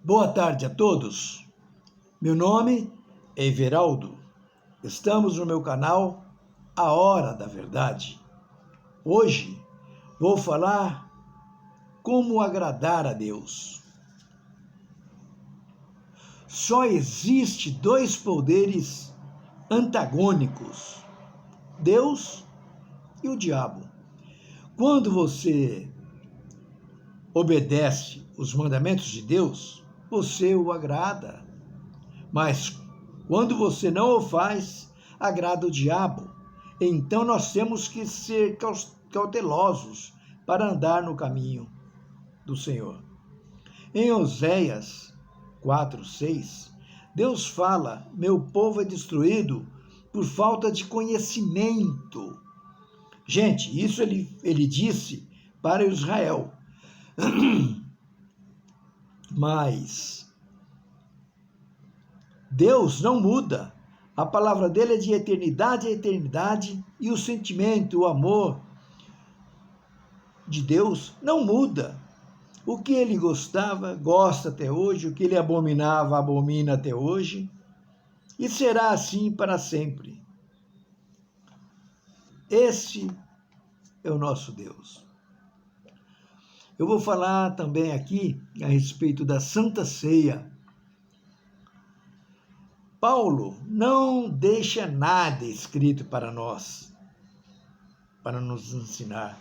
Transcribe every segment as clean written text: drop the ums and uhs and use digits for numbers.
Boa tarde a todos. Meu nome é Everaldo. Estamos no meu canal A Hora da Verdade. Hoje vou falar como agradar a Deus. Só existe dois poderes antagônicos: Deus e o diabo. Quando você obedece os mandamentos de Deus, você o agrada. Mas quando você não o faz, agrada o diabo. Então nós temos que ser cautelosos para andar no caminho do Senhor. Em Oséias 4:6, Deus fala: meu povo é destruído por falta de conhecimento. Gente, isso ele disse para Israel. Mas Deus não muda. A palavra dele é de eternidade a eternidade e o sentimento, o amor de Deus não muda. O que ele gostava, gosta até hoje. O que ele abominava, abomina até hoje. E será assim para sempre. Esse é o nosso Deus. Eu vou falar também aqui a respeito da Santa Ceia. Paulo não deixa nada escrito para nós, para nos ensinar,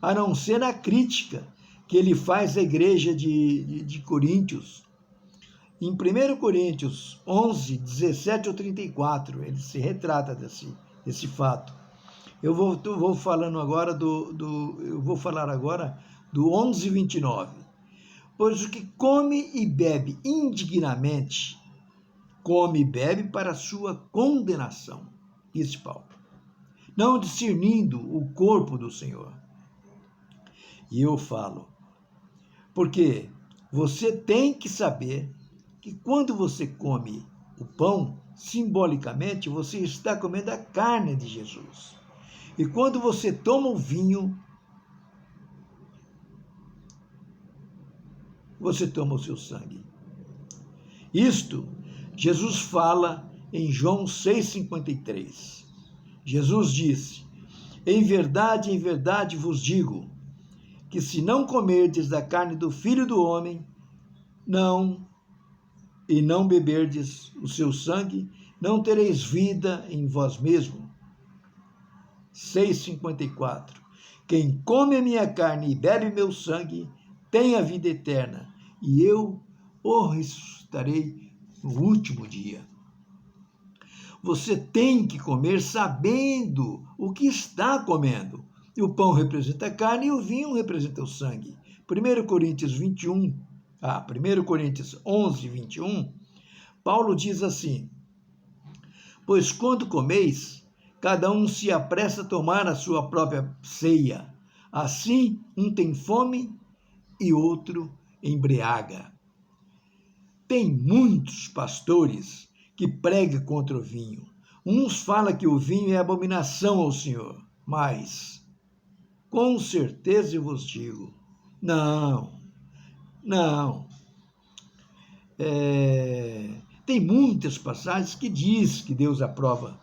a não ser a crítica que ele faz à igreja de Coríntios. Em 1 Coríntios 11, 17 ou 34, ele se retrata desse fato. Eu vou falando agora eu vou falar agora do 11, 29. Pois o que come e bebe indignamente, come e bebe para sua condenação, disse Paulo, não discernindo o corpo do Senhor. E eu falo, porque você tem que saber que quando você come o pão, simbolicamente, você está comendo a carne de Jesus. E quando você toma o vinho, você toma o seu sangue. Isto Jesus fala em João 6,53. Jesus disse: em verdade vos digo, que se não comerdes da carne do Filho do Homem, não beberdes o seu sangue, não tereis vida em vós mesmo. 6,54. Quem come a minha carne e bebe meu sangue, tem a vida eterna, e eu o ressuscitarei no último dia. Você tem que comer sabendo o que está comendo. O pão representa a carne e o vinho representa o sangue. 1 Coríntios 11, 21, Paulo diz assim: pois quando comeis, cada um se apressa a tomar a sua própria ceia. Assim, um tem fome e outro embriaga. Tem muitos pastores que pregam contra o vinho. Uns falam que o vinho é abominação ao Senhor, mas, com certeza eu vos digo, não. Tem muitas passagens que diz que Deus aprova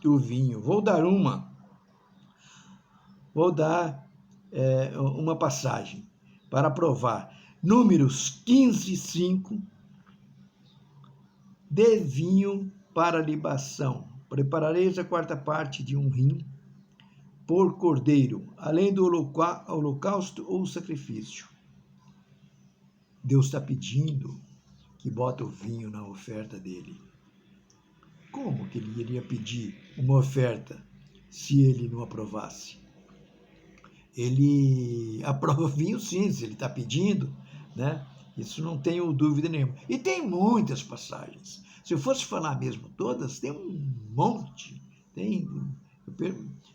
o vinho. Vou dar uma passagem para provar. Números 15, 5. De vinho para libação. Preparareis a quarta parte de um rim por cordeiro, além do holocausto ou sacrifício. Deus está pedindo que bota o vinho na oferta dele. Como que ele iria pedir uma oferta se ele não aprovasse? Ele aprova o vinho sim, se ele está pedindo, né? Isso não tenho dúvida nenhuma. E tem muitas passagens. Se eu fosse falar mesmo todas, tem um monte.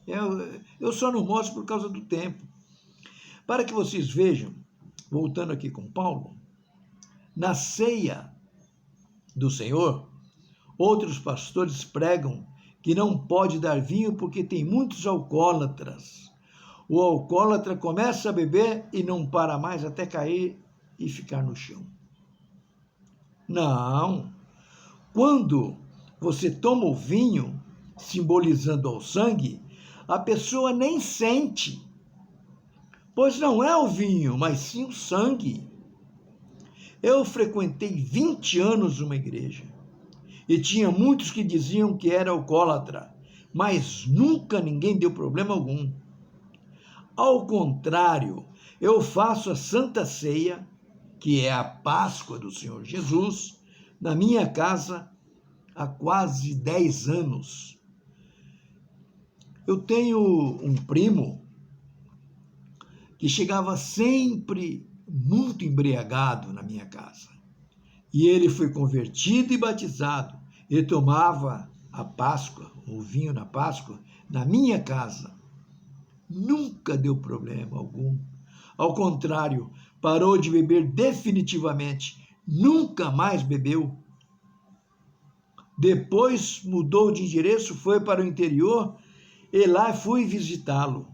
Eu só não mostro por causa do tempo. Para que vocês vejam, voltando aqui com Paulo, na ceia do Senhor, outros pastores pregam que não pode dar vinho porque tem muitos alcoólatras. O alcoólatra começa a beber e não para mais até cair e ficar no chão. Não. Quando você toma o vinho, simbolizando ao sangue, a pessoa nem sente, pois não é o vinho, mas sim o sangue. Eu frequentei 20 anos uma igreja e tinha muitos que diziam que era alcoólatra, mas nunca ninguém deu problema algum. Ao contrário, eu faço a Santa Ceia, que é a Páscoa do Senhor Jesus, na minha casa há quase 10 anos. Eu tenho um primo que chegava sempre muito embriagado na minha casa. E ele foi convertido e batizado. Ele tomava a Páscoa, o vinho na Páscoa, na minha casa. Nunca deu problema algum. Ao contrário, parou de beber definitivamente. Nunca mais bebeu. Depois mudou de endereço, foi para o interior e lá fui visitá-lo.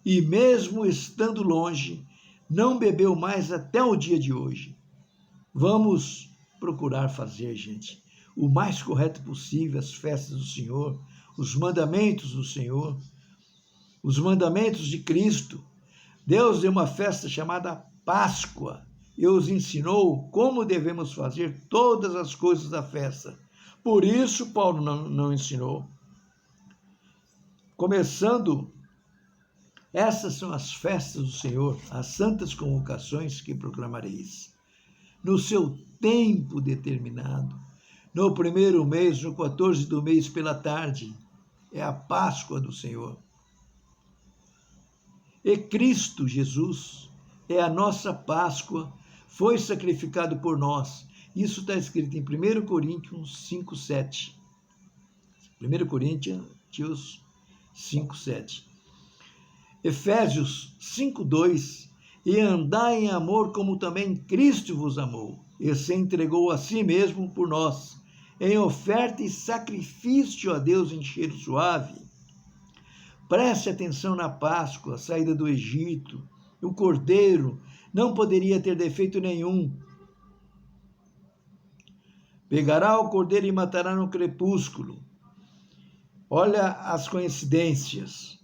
E mesmo estando longe, não bebeu mais até o dia de hoje. Vamos procurar fazer, gente, o mais correto possível as festas do Senhor, os mandamentos do Senhor, os mandamentos de Cristo. Deus deu uma festa chamada Páscoa e os ensinou como devemos fazer todas as coisas da festa. Por isso, Paulo não ensinou. Começando, essas são as festas do Senhor, as santas convocações que proclamareis. No seu tempo determinado, no primeiro mês, no 14 do mês pela tarde, é a Páscoa do Senhor. E Cristo Jesus é a nossa Páscoa, foi sacrificado por nós. Isso está escrito em 1 Coríntios 5:7. 1 Coríntios 5:7. Efésios 5:2. E andai em amor como também Cristo vos amou, e se entregou a si mesmo por nós, em oferta e sacrifício a Deus em cheiro suave. Preste atenção na Páscoa, a saída do Egito. O cordeiro não poderia ter defeito nenhum. Pegará o cordeiro e matará no crepúsculo. Olha as coincidências.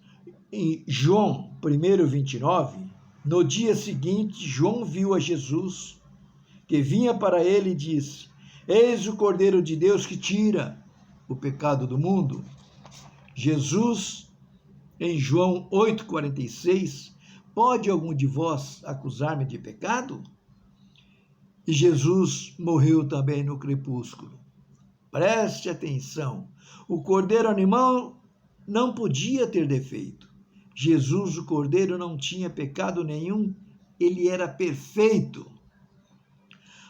Em João 1:29, no dia seguinte, João viu a Jesus, que vinha para ele e disse: Eis o Cordeiro de Deus que tira o pecado do mundo. Jesus, em João 8:46, pode algum de vós acusar-me de pecado? E Jesus morreu também no crepúsculo. Preste atenção, o cordeiro animal não podia ter defeito. Jesus, o cordeiro, não tinha pecado nenhum, ele era perfeito.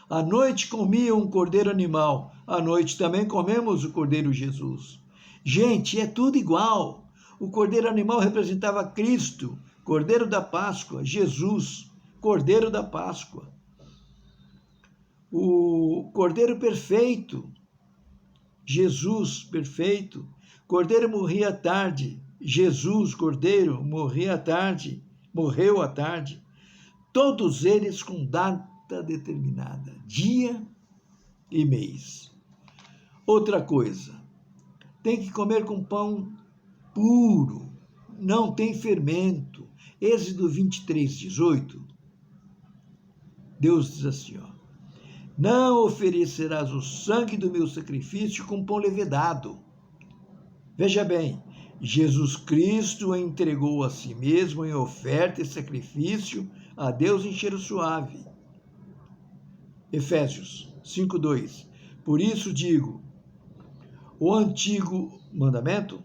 À noite comia um cordeiro animal, à noite também comemos o cordeiro Jesus. Gente, é tudo igual. O cordeiro animal representava Cristo, cordeiro da Páscoa, Jesus, cordeiro da Páscoa. O cordeiro perfeito, Jesus perfeito, cordeiro morria à tarde, Jesus, cordeiro, morreu à tarde, todos eles com data determinada, dia e mês. Outra coisa, tem que comer com pão puro, não tem fermento. Êxodo 23:18, Deus diz assim, não oferecerás o sangue do meu sacrifício com pão levedado. Veja bem, Jesus Cristo entregou a si mesmo em oferta e sacrifício a Deus em cheiro suave. Efésios 5:2. Por isso digo, o antigo mandamento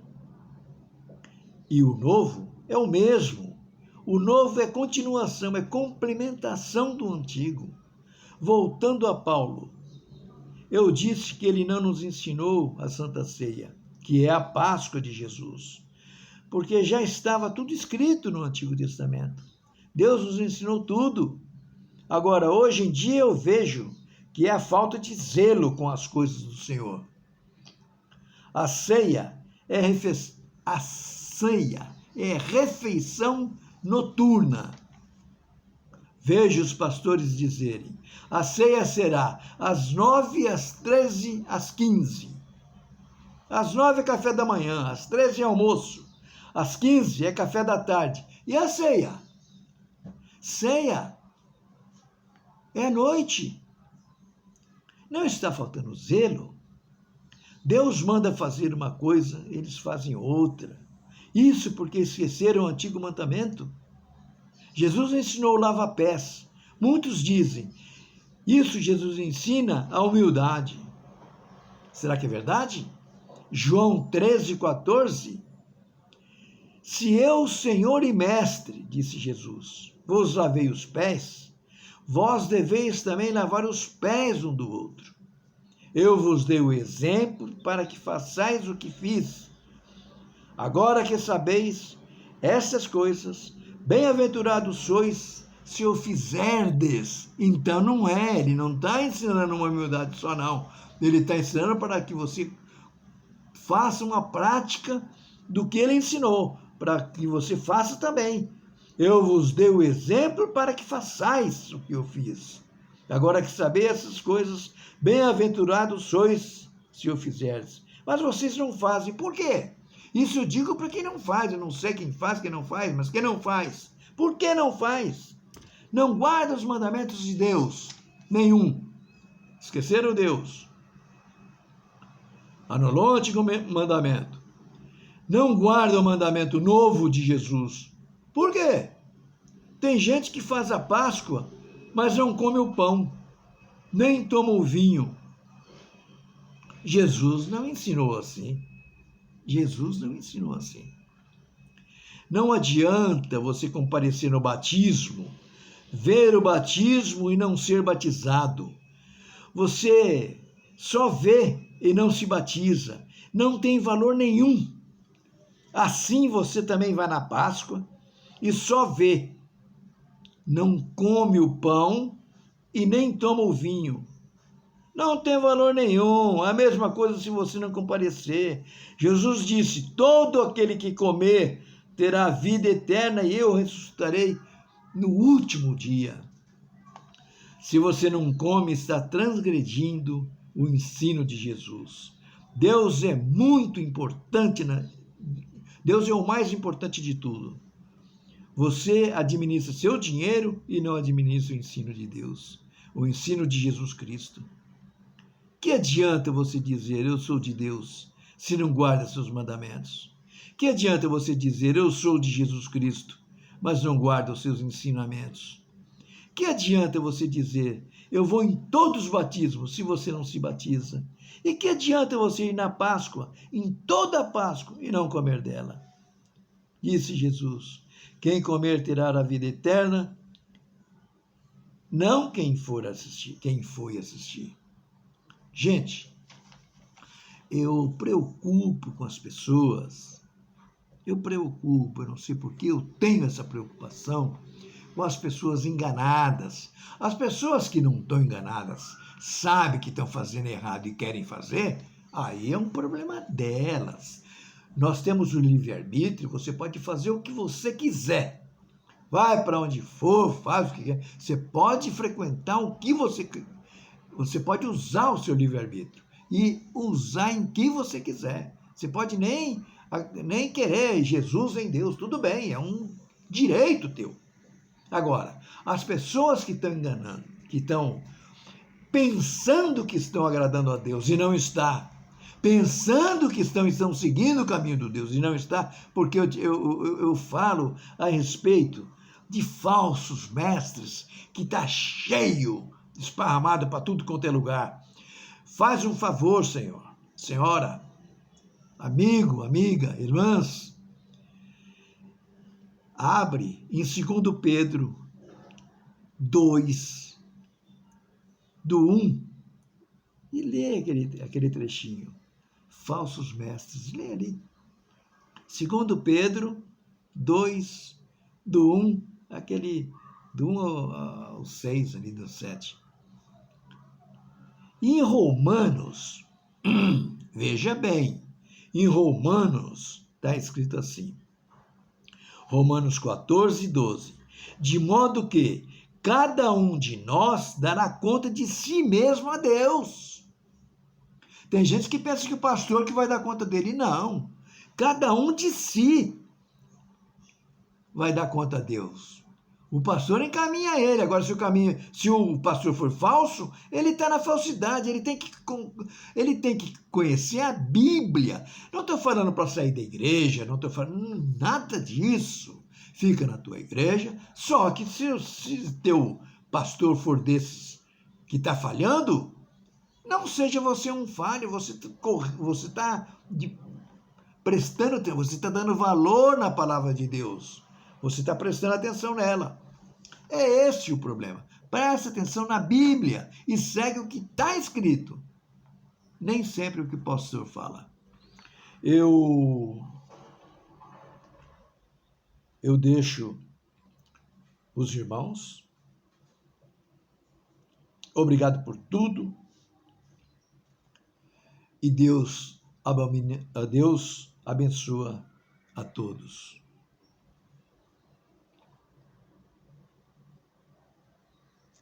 e o novo é o mesmo. O novo é continuação, é complementação do antigo. Voltando a Paulo, eu disse que ele não nos ensinou a Santa Ceia, que é a Páscoa de Jesus, porque já estava tudo escrito no Antigo Testamento. Deus nos ensinou tudo. Agora, hoje em dia eu vejo que é a falta de zelo com as coisas do Senhor. A ceia é refeição noturna. Vejo os pastores dizerem: a ceia será às 9, às 13, às 15. Às 9 é café da manhã, às 13 é almoço, às 15 é café da tarde. E a ceia? Ceia é noite. Não está faltando zelo? Deus manda fazer uma coisa, eles fazem outra. Isso porque esqueceram o antigo mandamento. Jesus ensinou lava-pés. Muitos dizem, isso Jesus ensina a humildade. Será que é verdade? João 13,14. Se eu, Senhor e Mestre, disse Jesus, vos lavei os pés, vós deveis também lavar os pés um do outro. Eu vos dei o exemplo para que façais o que fiz. Agora que sabeis essas coisas, bem-aventurados sois se o fizerdes. Então não é, ele não está ensinando uma humildade só não. Ele está ensinando para que você faça uma prática do que ele ensinou, para que você faça também. Eu vos dei o exemplo para que façais o que eu fiz. Agora que sabeis essas coisas, bem-aventurados sois se o fizerdes. Mas vocês não fazem. Por quê? Isso eu digo para quem não faz. Eu não sei quem faz, quem não faz, mas quem não faz. Por que não faz? Não guarda os mandamentos de Deus. Nenhum. Esqueceram Deus. Anulou o antigo mandamento. Não guarda o mandamento novo de Jesus. Por quê? Tem gente que faz a Páscoa, mas não come o pão, nem toma o vinho. Jesus não ensinou assim. Jesus não ensinou assim. Não adianta você comparecer no batismo, ver o batismo e não ser batizado. Você só vê e não se batiza. Não tem valor nenhum. Assim você também vai na Páscoa e só vê. Não come o pão e nem toma o vinho. Não tem valor nenhum. A mesma coisa se você não comparecer. Jesus disse, todo aquele que comer terá vida eterna e eu ressuscitarei no último dia. Se você não come, está transgredindo o ensino de Jesus. Deus é muito importante, Deus é o mais importante de tudo. Você administra seu dinheiro e não administra o ensino de Deus, o ensino de Jesus Cristo. Que adianta você dizer, eu sou de Deus, se não guarda seus mandamentos? Que adianta você dizer, eu sou de Jesus Cristo, mas não guarda os seus ensinamentos? Que adianta você dizer, eu vou em todos os batismos, se você não se batiza? E que adianta você ir na Páscoa, em toda a Páscoa, e não comer dela? Disse Jesus, quem comer terá a vida eterna, não quem for assistir, quem foi assistir. Gente, eu preocupo com as pessoas, eu não sei por que eu tenho essa preocupação com as pessoas enganadas. As pessoas que não estão enganadas, sabem que estão fazendo errado e querem fazer, aí é um problema delas. Nós temos o livre-arbítrio, você pode fazer o que você quiser. Vai para onde for, faz o que quer. Você pode frequentar o que você quer. Você pode usar o seu livre-arbítrio e usar em que você quiser. Você pode nem querer Jesus em Deus, tudo bem, é um direito teu. Agora, as pessoas que estão enganando, que estão pensando que estão agradando a Deus e não está, pensando que estão seguindo o caminho de Deus e não está, porque eu falo a respeito de falsos mestres que está cheio, esparramado para tudo quanto é lugar. Faz um favor, Senhor, senhora, amigo, amiga, irmãs, abre em 2 Pedro 2, do 1, e lê aquele trechinho. Falsos mestres, lê ali. 2 Pedro 2, do 1, do 1 ao 6, ali do 7. E em Romanos, veja bem, em Romanos está escrito assim, Romanos 14, 12, de modo que cada um de nós dará conta de si mesmo a Deus. Tem gente que pensa que o pastor que vai dar conta dele. Não. Cada um de si vai dar conta a Deus. O pastor encaminha ele. Agora, se o pastor for falso, ele está na falsidade. Ele tem que conhecer a Bíblia. Não estou falando para sair da igreja, não estou falando nada disso. Fica na tua igreja. Só que se teu pastor for desses que está falhando, não seja você um falho. Você está prestando, você está dando valor na palavra de Deus. Você está prestando atenção nela. É esse o problema. Presta atenção na Bíblia e segue o que está escrito. Nem sempre o que o pastor fala. Eu deixo os irmãos. Obrigado por tudo. E Deus abençoa a todos.